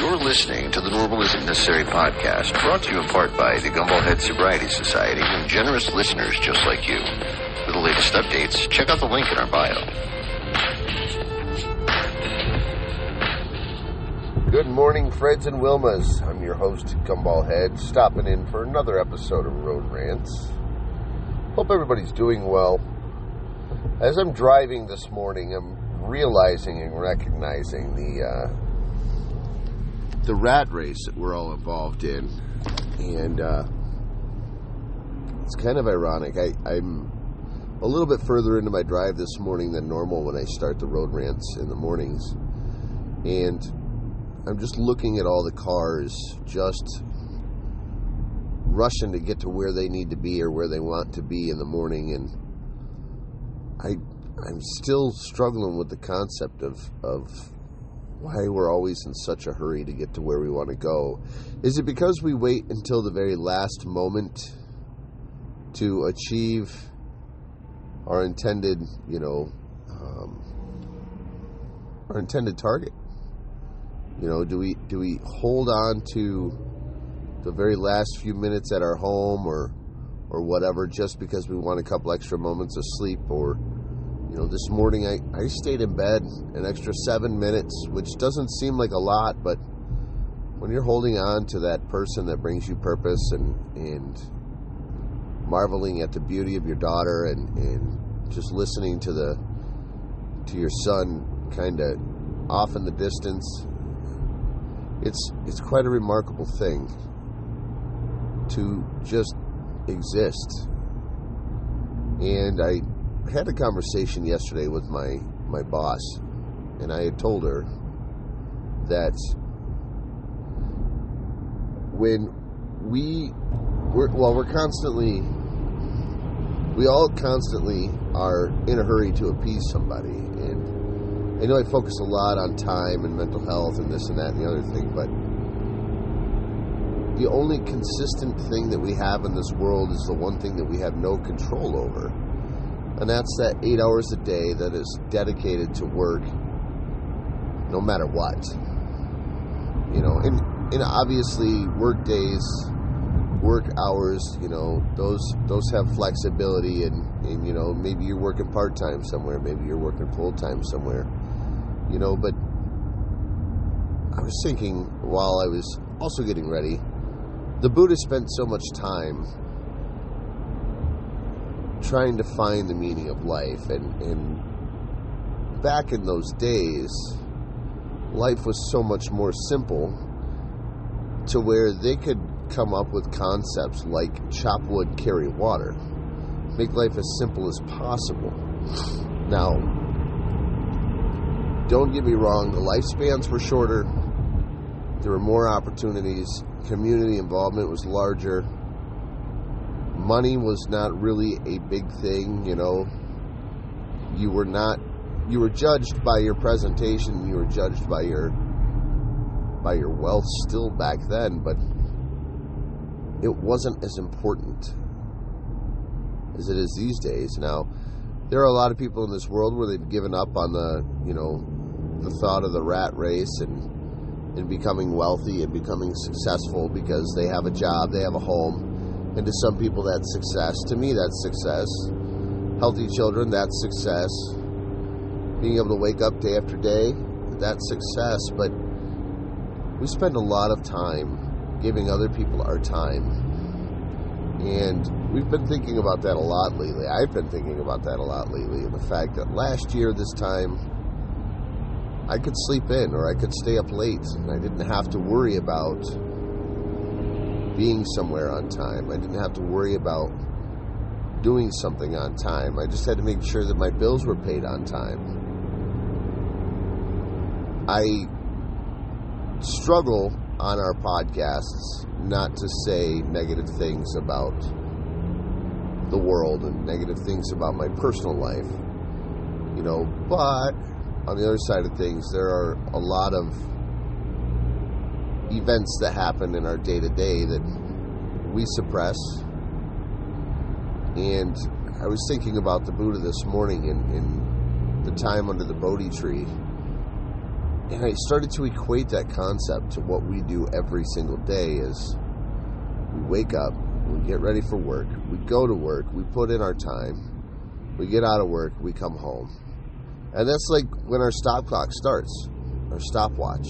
You're listening to the Normal Isn't Necessary podcast, brought to you in part by the Gumballhead Sobriety Society and generous listeners just like you. For the latest updates, check out the link in our bio. Good morning, Freds and Wilmas. I'm your host, Gumballhead, stopping in for another episode of Road Rants. Hope everybody's doing well. As I'm driving this morning, I'm realizing and recognizing the rat race that we're all involved in. And it's kind of ironic. I'm a little bit further into my drive this morning than normal when I start the Road Rants in the mornings. And I'm just looking at all the cars just rushing to get to where they need to be or where they want to be in the morning, and I'm still struggling with the concept of why we're always in such a hurry to get to where we want to go. Is it because we wait until the very last moment to achieve our intended, our intended target? Do we hold on to the very last few minutes at our home or whatever just because we want a couple extra moments of sleep? Or, this morning I stayed in bed an extra 7 minutes, which doesn't seem like a lot, but when you're holding on to that person that brings you purpose and marveling at the beauty of your daughter and just listening to your son kind of off in the distance, it's quite a remarkable thing to just exist. And I had a conversation yesterday with my boss, and I had told her that when we all constantly are in a hurry to appease somebody. And I know I focus a lot on time and mental health and this and that and the other thing, but the only consistent thing that we have in this world is the one thing that we have no control over. And that's that 8 hours a day that is dedicated to work no matter what. And obviously work days, work hours, those have flexibility and maybe you're working part-time somewhere, maybe you're working full-time somewhere, but I was thinking while I was also getting ready, the Buddha spent so much time trying to find the meaning of life, and back in those days, life was so much more simple to where they could come up with concepts like chop wood, carry water, make life as simple as possible. Now, don't get me wrong, the lifespans were shorter, there were more opportunities, community involvement was larger, money was not really a big thing. You were judged by your presentation, you were judged by your wealth still back then, but it wasn't as important as it is these days. Now, there are a lot of people in this world where they've given up on the thought of the rat race and becoming wealthy and becoming successful because they have a job, they have a home. And to some people that's success. To me, that's success. Healthy children, that's success. Being able to wake up day after day, that's success. But we spend a lot of time giving other people our time. And we've been thinking about that a lot lately. I've been thinking about that a lot lately. And the fact that last year, this time, I could sleep in or I could stay up late. And I didn't have to worry about being somewhere on time. I didn't have to worry about doing something on time. I just had to make sure that my bills were paid on time. I struggle on our podcasts not to say negative things about the world and negative things about my personal life, but on the other side of things, there are a lot of events that happen in our day-to-day that we suppress. And I was thinking about the Buddha this morning in the time under the Bodhi tree, And I started to equate that concept to what we do every single day. Is we wake up, we get ready for work, we go to work, we put in our time, we get out of work, we come home. And that's like when our stop clock starts, our stopwatch.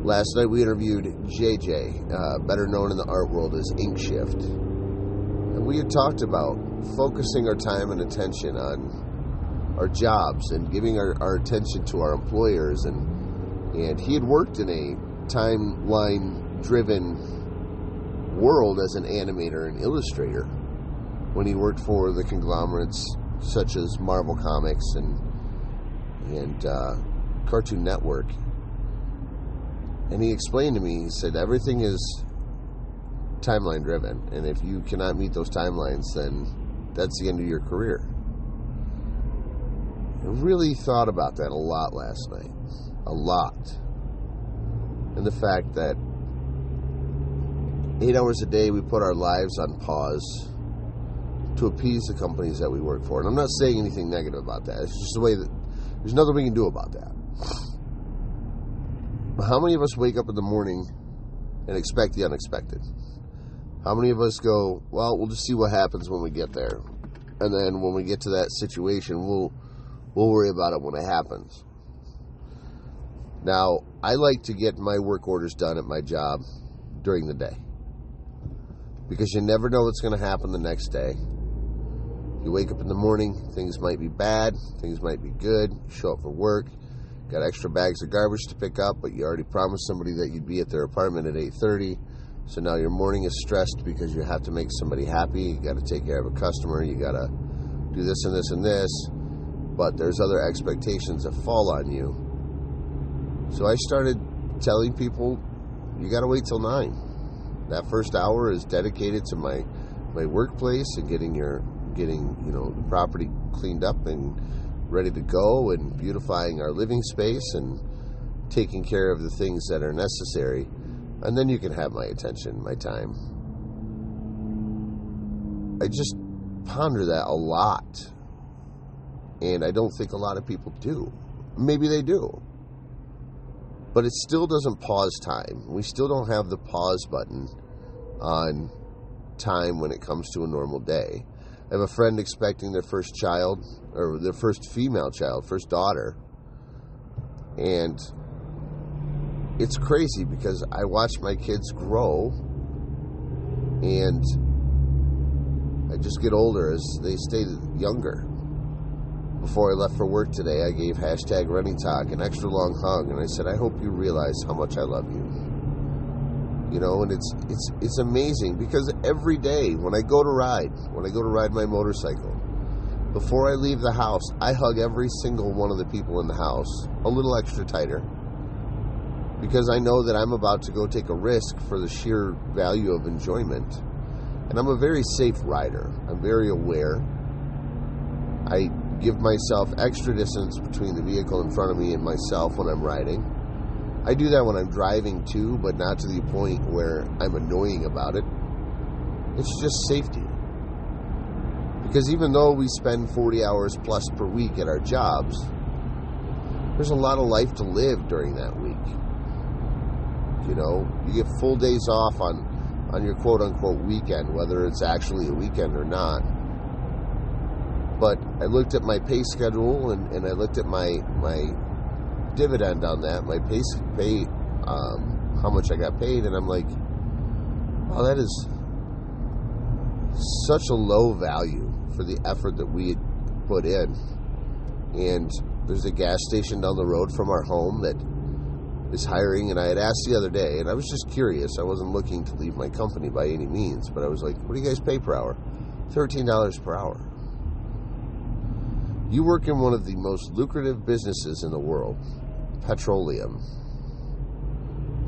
Last night we interviewed JJ, better known in the art world as Ink Shift. And we had talked about focusing our time and attention on our jobs and giving our attention to our employers. And he had worked in a timeline-driven world as an animator and illustrator when he worked for the conglomerates such as Marvel Comics and Cartoon Network. And he explained to me, he said, everything is timeline driven, and if you cannot meet those timelines, then that's the end of your career. I really thought about that a lot last night. A lot. And the fact that 8 hours a day we put our lives on pause to appease the companies that we work for. And I'm not saying anything negative about that. It's just the way that there's nothing we can do about that. But how many of us wake up in the morning and expect the unexpected? How many of us go, well, we'll just see what happens when we get there. And then when we get to that situation, we'll worry about it when it happens. Now, I like to get my work orders done at my job during the day. Because you never know what's going to happen the next day. You wake up in the morning, things might be bad, things might be good, you show up for work, got extra bags of garbage to pick up, but you already promised somebody that you'd be at their apartment at 8:30. So now your morning is stressed because you have to make somebody happy, you got to take care of a customer, you got to do this and this and this. But there's other expectations that fall on you. So I started telling people, you got to wait till 9. That first hour is dedicated to my workplace and getting the property cleaned up and ready to go, and beautifying our living space and taking care of the things that are necessary. And then you can have my attention, my time. I just ponder that a lot. And I don't think a lot of people do. Maybe they do. But it still doesn't pause time. We still don't have the pause button on time when it comes to a normal day. I have a friend expecting their first child, or their first female child, first daughter. And it's crazy because I watch my kids grow, and I just get older as they stay younger. Before I left for work today, I gave #RunningTalk an extra long hug, and I said, I hope you realize how much I love you. You know, and it's amazing because every day when I go to ride my motorcycle, before I leave the house, I hug every single one of the people in the house a little extra tighter, because I know that I'm about to go take a risk for the sheer value of enjoyment. And I'm a very safe rider. I'm very aware. I give myself extra distance between the vehicle in front of me and myself when I'm riding. I do that when I'm driving too, but not to the point where I'm annoying about it. It's just safety. Because even though we spend 40 hours plus per week at our jobs, there's a lot of life to live during that week. You know, you get full days off on your quote-unquote weekend, whether it's actually a weekend or not. But I looked at my pay schedule and I looked at my dividend on that, my pay, how much I got paid, and I'm like, wow, that is such a low value for the effort that we had put in. And there's a gas station down the road from our home that is hiring, and I had asked the other day, and I was just curious. I wasn't looking to leave my company by any means, but I was like, what do you guys pay per hour? $13 per hour. You work in one of the most lucrative businesses in the world, petroleum.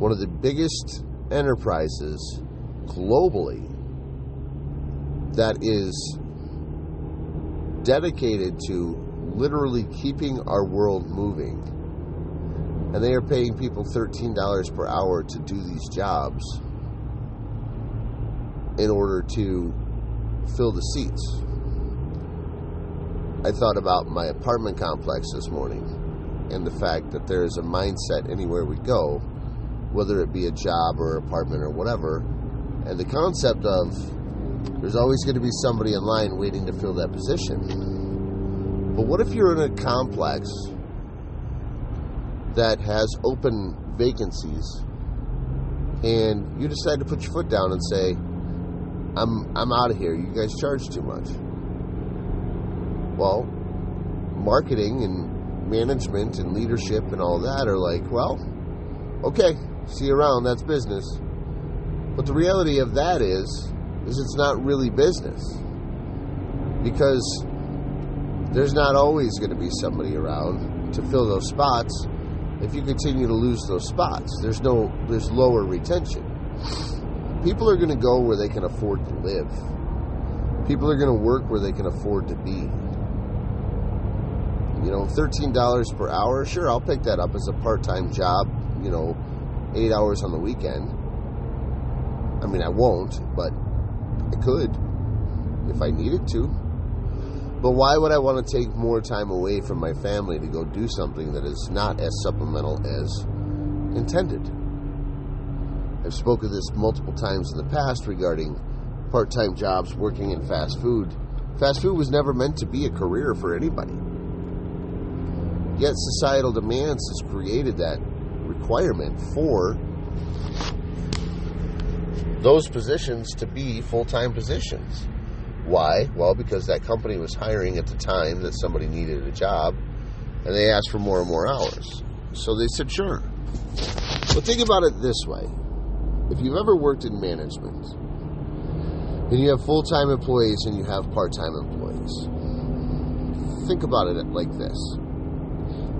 One of the biggest enterprises globally that is dedicated to literally keeping our world moving. And they are paying people $13 per hour to do these jobs in order to fill the seats. I thought about my apartment complex this morning, and the fact that there is a mindset anywhere we go, whether it be a job or apartment or whatever, and the concept of there's always going to be somebody in line waiting to fill that position. But what if you're in a complex that has open vacancies and you decide to put your foot down and say, I'm out of here, you guys charge too much? Well, marketing and management and leadership and all that are like, well, okay, see you around, that's business. But the reality of that is it's not really business, because there's not always going to be somebody around to fill those spots. If you continue to lose those spots, there's lower retention. People are going to go where they can afford to live. People are going to work where they can afford to be. $13 per hour, sure, I'll pick that up as a part-time job, 8 hours on the weekend. I mean, I won't, but I could if I needed to. But why would I want to take more time away from my family to go do something that is not as supplemental as intended? I've spoken this multiple times in the past regarding part-time jobs working in fast food. Fast food was never meant to be a career for anybody. Yet societal demands has created that requirement for those positions to be full-time positions. Why? Well, because that company was hiring at the time that somebody needed a job, and they asked for more and more hours. So they said, sure. But think about it this way. If you've ever worked in management, and you have full-time employees and you have part-time employees, think about it like this.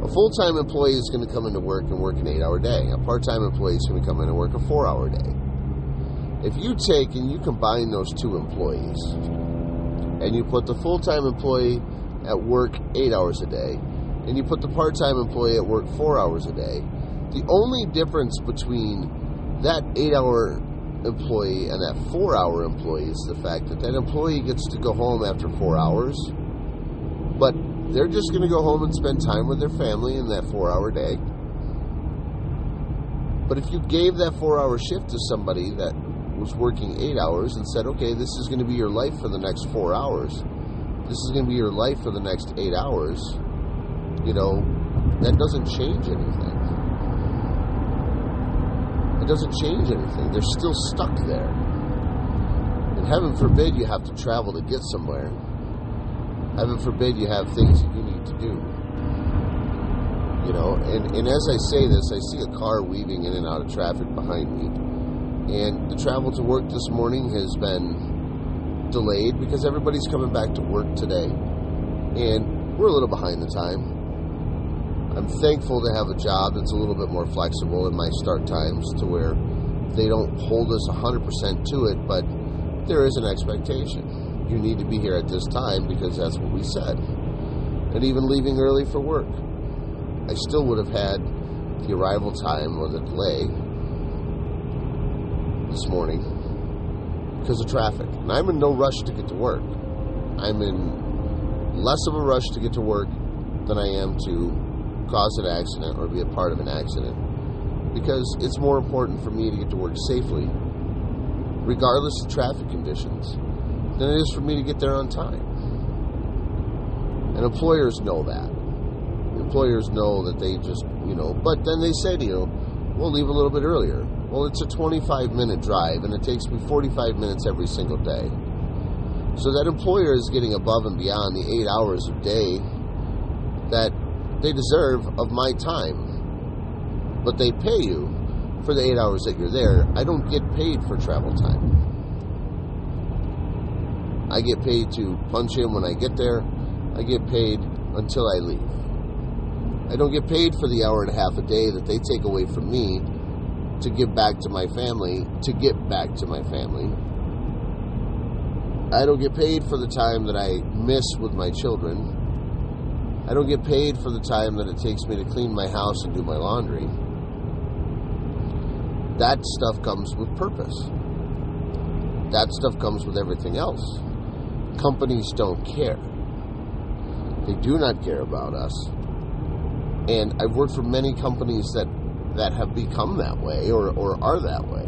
A full-time employee is going to come into work and work an 8-hour day. A part-time employee is going to come in and work a 4-hour day. If you take and you combine those two employees, and you put the full-time employee at work 8 hours a day, and you put the part-time employee at work 4 hours a day, the only difference between that 8-hour employee and that 4-hour employee is the fact that that employee gets to go home after 4 hours, but they're just going to go home and spend time with their family in that 4-hour day. But if you gave that 4-hour shift to somebody that was working 8 hours and said, okay, this is going to be your life for the next 4 hours, this is going to be your life for the next 8 hours, that doesn't change anything. It doesn't change anything. They're still stuck there. And heaven forbid you have to travel to get somewhere. Heaven forbid you have things that you need to do. And as I say this, I see a car weaving in and out of traffic behind me. And the travel to work this morning has been delayed because everybody's coming back to work today. And we're a little behind the time. I'm thankful to have a job that's a little bit more flexible in my start times, to where they don't hold us 100% to it, but there is an expectation. You need to be here at this time because that's what we said. And even leaving early for work, I still would have had the arrival time or the delay this morning because of traffic. And I'm in no rush to get to work. I'm in less of a rush to get to work than I am to cause an accident or be a part of an accident, because it's more important for me to get to work safely, regardless of traffic conditions, than it is for me to get there on time. And employers know that. Employers know that they just, but then they say to you, we'll leave a little bit earlier. Well, it's a 25-minute drive, and it takes me 45 minutes every single day. So that employer is getting above and beyond the 8 hours a day that they deserve of my time. But they pay you for the 8 hours that you're there. I don't get paid for travel time. I get paid to punch in when I get there. I get paid until I leave. I don't get paid for the hour and a half a day that they take away from me to give back to my family, to get back to my family. I don't get paid for the time that I miss with my children. I don't get paid for the time that it takes me to clean my house and do my laundry. That stuff comes with purpose. That stuff comes with everything else. Companies don't care. They do not care about us. And I've worked for many companies that have become that way or are that way.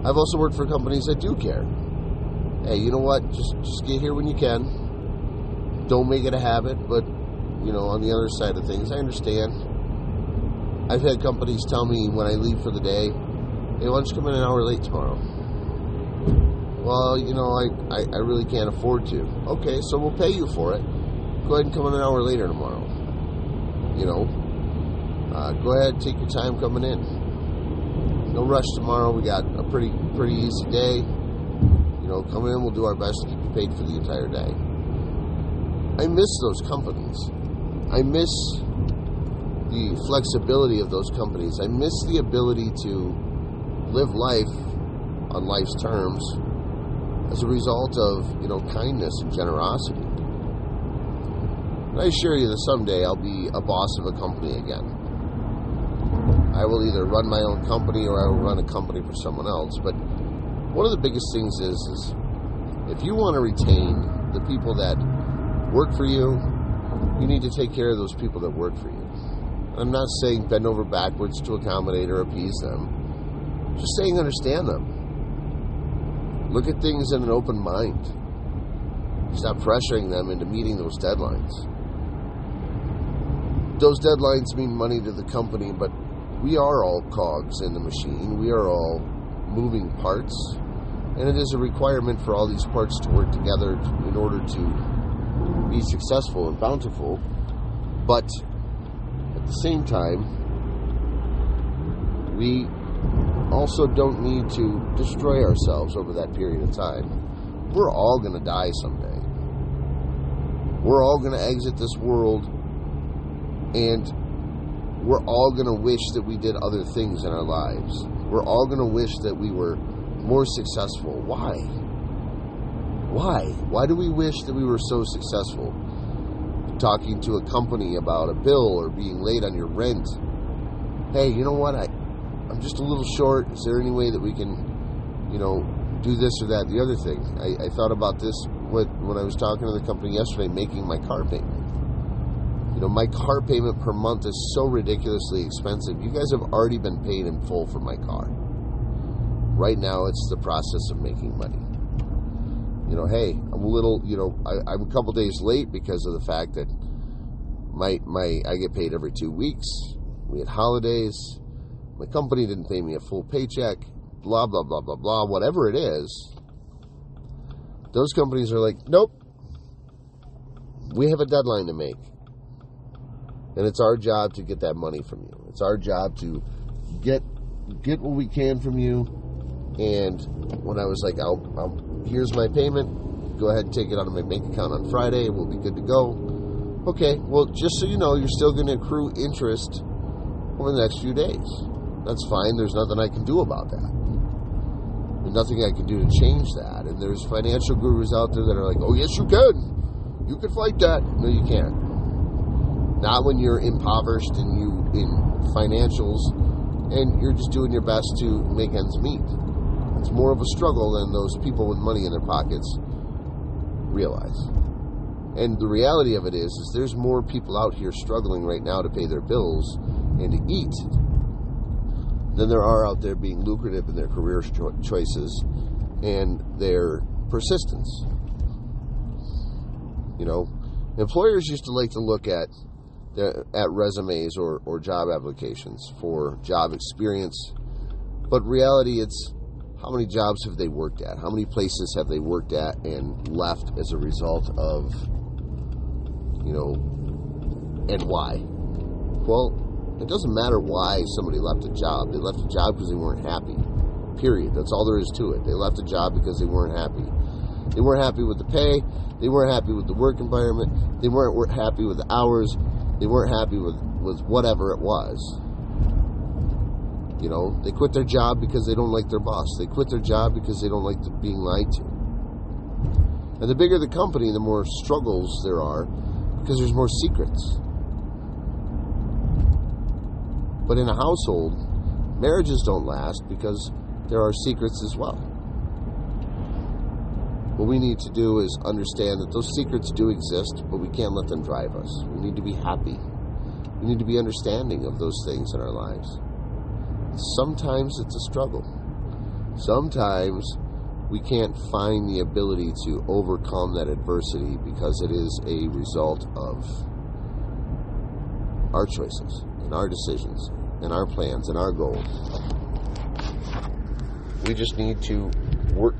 I've also worked for companies that do care. Hey, you know what? Just get here when you can. Don't make it a habit, but, on the other side of things, I understand. I've had companies tell me when I leave for the day, hey, why don't you come in an hour late tomorrow? Well, I really can't afford to. Okay, so we'll pay you for it. Go ahead and come in an hour later tomorrow. Go ahead, take your time coming in. No rush tomorrow. We got a pretty easy day. Come in, we'll do our best to keep you paid for the entire day. I miss those companies. I miss the flexibility of those companies. I miss the ability to live life on life's terms as a result of, kindness and generosity. And I assure you that someday I'll be a boss of a company again. I will either run my own company or I will run a company for someone else. But one of the biggest things is if you want to retain the people that work for you, you need to take care of those people that work for you. I'm not saying bend over backwards to accommodate or appease them. Just saying understand them. Look at things in an open mind. Stop pressuring them into meeting those deadlines. Those deadlines mean money to the company, but we are all cogs in the machine. We are all moving parts, and it is a requirement for all these parts to work together in order to be successful and bountiful. But at the same time, we also don't need to destroy ourselves over that period of time. We're all going to die someday. We're all going to exit this world, and we're all going to wish that we did other things in our lives. We're all going to wish that we were more successful. Why? Why do we wish that we were so successful? Talking to a company about a bill or being late on your rent. Hey, you know what? I'm just a little short. Is there any way that we can, do this or that? The other thing, I thought about this when I was talking to the company yesterday, making my car payment. My car payment per month is so ridiculously expensive. You guys have already been paid in full for my car. Right now, it's the process of making money. Hey, I'm a little, I'm a couple days late because of the fact that I get paid every 2 weeks. We had holidays. My company didn't pay me a full paycheck. Blah, blah, blah, blah, blah. Whatever it is, those companies are like, nope. We have a deadline to make. And it's our job to get that money from you. It's our job to get what we can from you. And when I was like, here's my payment. Go ahead and take it out of my bank account on Friday. We'll be good to go. Okay, well, just so you know, you're still going to accrue interest over the next few days. That's fine. There's nothing I can do about that. There's nothing I can do to change that. And there's financial gurus out there that are like, oh, yes, you can. You can fight that. No, you can't. Not when you're impoverished and in financials and you're just doing your best to make ends meet. It's more of a struggle than those people with money in their pockets realize. And the reality of it is there's more people out here struggling right now to pay their bills and to eat than there are out there being lucrative in their career choices and their persistence. Employers used to like to look at resumes or job applications for job experience, but reality, it's how many jobs have they worked at? How many places have they worked at and left as a result of, and why? Well, it doesn't matter why somebody left a job. They left a job because they weren't happy. Period. That's all there is to it. They left a job because they weren't happy. They weren't happy with the pay. They weren't happy with the work environment. They weren't happy with the hours. They weren't happy with whatever it was. They quit their job because they don't like their boss. They quit their job because they don't like being lied to. And the bigger the company, the more struggles there are because there's more secrets. But in a household, marriages don't last because there are secrets as well. What we need to do is understand that those secrets do exist, but we can't let them drive us. We need to be happy. We need to be understanding of those things in our lives. Sometimes it's a struggle. Sometimes we can't find the ability to overcome that adversity because it is a result of our choices and our decisions and our plans and our goals. We just need to work.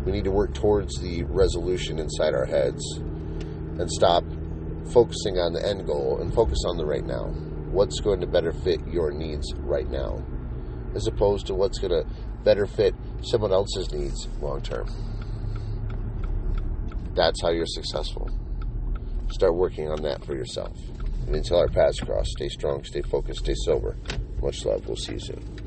We need to work towards the resolution inside our heads and stop focusing on the end goal and focus on the right now. What's going to better fit your needs right now, as opposed to what's going to better fit someone else's needs long term. That's how you're successful. Start working on that for yourself. And until our paths cross, stay strong, stay focused, stay sober. Much love. We'll see you soon.